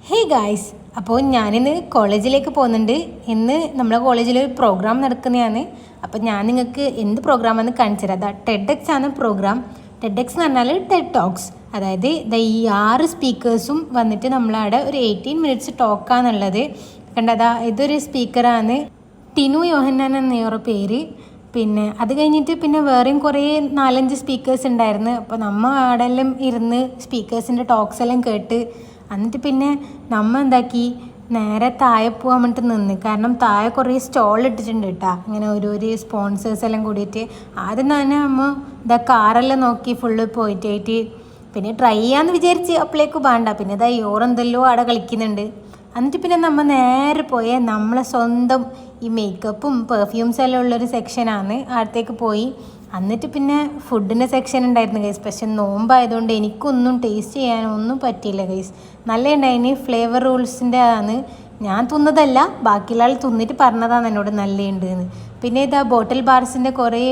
Hey guys, അപ്പോൾ ഞാനിന്ന് കോളേജിലേക്ക് പോകുന്നുണ്ട്. ഇന്ന് നമ്മളെ കോളേജിലൊരു പ്രോഗ്രാം നടക്കുന്നതാണ്. അപ്പോൾ ഞാൻ നിങ്ങൾക്ക് എന്ത് പ്രോഗ്രാമാണെന്ന് കാണിച്ചു തരാം. അതാ ടെഡെക്സ് ആണ് പ്രോഗ്രാം. ടെഡെക്സ് എന്ന് പറഞ്ഞാൽ ടെഡ് ടോക്സ്. അതായത് ഈ 6 സ്പീക്കേഴ്സും വന്നിട്ട് നമ്മളവിടെ ഒരു 18 മിനിറ്റ്സ് ടോക്കാന്നുള്ളത് കണ്ടതാ. ഇതൊരു സ്പീക്കറാണ്, ടിനു യോഹന്നാൻ എന്നൊരു പേര്. പിന്നെ അത് കഴിഞ്ഞിട്ട് പിന്നെ വേറെയും കുറേ 4-5 സ്പീക്കേഴ്സ് ഉണ്ടായിരുന്നു. അപ്പോൾ നമ്മൾ അവിടെ എല്ലാം ഇരുന്ന് സ്പീക്കേഴ്സിൻ്റെ ടോക്സ് എല്ലാം കേട്ട് എന്നിട്ട് പിന്നെ നമ്മൾ എന്താക്കി, നേരെ താഴെ പോകാൻ വേണ്ടിയിട്ട് നിന്ന്. കാരണം താഴെ കുറേ സ്റ്റോൾ ഇട്ടിട്ടുണ്ട് കേട്ടോ, ഇങ്ങനെ ഓരോരോ സ്പോൺസേഴ്സ് എല്ലാം കൂടിയിട്ട്. ആദ്യം തന്നെ നമ്മൾ കാറെല്ലാം നോക്കി ഫുള്ള് പോയിട്ട് പിന്നെ ട്രൈ ചെയ്യാമെന്ന് വിചാരിച്ച് അപ്പോഴേക്ക് വേണ്ട. പിന്നെ ഓരെന്തെല്ലോ അവിടെ കളിക്കുന്നുണ്ട്. എന്നിട്ട് പിന്നെ നമ്മൾ നേരെ പോയ നമ്മളെ സ്വന്തം ഈ മേക്കപ്പും പെർഫ്യൂംസ് എല്ലാം ഉള്ളൊരു സെക്ഷനാണ്. അടുത്തേക്ക് പോയി. എന്നിട്ട് പിന്നെ ഫുഡിൻ്റെ സെക്ഷൻ ഉണ്ടായിരുന്നു ഗൈസ്. പക്ഷെ നോമ്പായതുകൊണ്ട് എനിക്കൊന്നും ടേസ്റ്റ് ചെയ്യാനൊന്നും പറ്റിയില്ല ഗൈസ്. നല്ല ഉണ്ടായിന്. ഫ്ലേവർ റൂൾസിൻ്റെ ആണ്, ഞാൻ തിന്നതല്ല, ബാക്കിയുള്ള ആൾ തിന്നിട്ട് പറഞ്ഞതാണ് എന്നോട് നല്ല ഉണ്ടെന്ന്. പിന്നെ ഇതാ ബോട്ടിൽ ബാർസിൻ്റെ കുറേ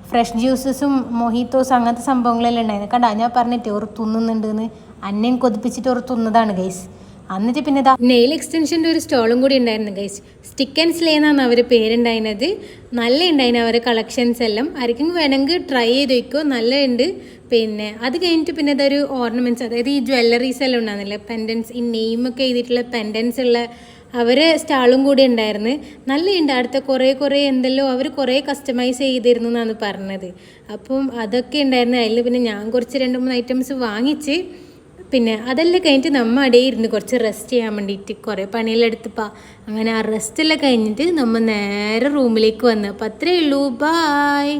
ഫ്രഷ് ജ്യൂസസും മൊഹിത്തോസും അങ്ങനത്തെ സംഭവങ്ങളെല്ലാം ഉണ്ടായിരുന്നു. കണ്ടാ ഞാൻ പറഞ്ഞിട്ട് ഓർ തിന്നുന്നുണ്ടെന്ന്. അന്നേം കൊതിപ്പിച്ചിട്ട് ഓർ തിന്നതാണ് ഗൈസ്. എന്നിട്ട് പിന്നെ ഇതാ നെയിൽ എക്സ്റ്റൻഷൻ്റെ ഒരു സ്റ്റോളും കൂടി ഉണ്ടായിരുന്നു ഗൈസ്. സ്റ്റിക്ക് ആൻഡ് സ്ലേ എന്നാണ് അവർ പേരുണ്ടായിരുന്നത്. നല്ല ഉണ്ടായിരുന്നു അവരെ കളക്ഷൻസ് എല്ലാം. ആർക്കും വേണമെങ്കിൽ ട്രൈ ചെയ്ത് വയ്ക്കുമോ, നല്ല ഉണ്ട്. പിന്നെ അത് കഴിഞ്ഞിട്ട് പിന്നെ ഇതൊരു ഓർണമെൻറ്റ്സ്, അതായത് ഈ ജ്വല്ലറീസ് എല്ലാം ഉണ്ടാകുന്നില്ലേ, പെൻഡൻസ്, ഈ നെയിമൊക്കെ എഴുതിയിട്ടുള്ള പെൻഡൻസ് ഉള്ള അവരെ സ്റ്റാളും കൂടി ഉണ്ടായിരുന്നു. നല്ല ഉണ്ട്. അടുത്ത കുറേ എന്തെല്ലോ അവർ കുറേ കസ്റ്റമൈസ് ചെയ്തിരുന്നു എന്നാണ് പറഞ്ഞത്. അപ്പം അതൊക്കെ ഉണ്ടായിരുന്നു. അതിൽ പിന്നെ ഞാൻ കുറച്ച് 2-3 ഐറ്റംസ് വാങ്ങിച്ച്. പിന്നെ അതെല്ലാം കഴിഞ്ഞിട്ട് നമ്മൾ അവിടെ ഇരുന്ന് കുറച്ച് റെസ്റ്റ് ചെയ്യാൻ വേണ്ടിയിട്ട് കുറേ പണിയെല്ലാം എടുത്തപ്പോൾ അങ്ങനെ ആ റെസ്റ്റെല്ലാം കഴിഞ്ഞിട്ട് നമ്മൾ നേരെ റൂമിലേക്ക് വന്നു. അപ്പോൾ അത്രയേ ഉള്ളൂ. ബായ്.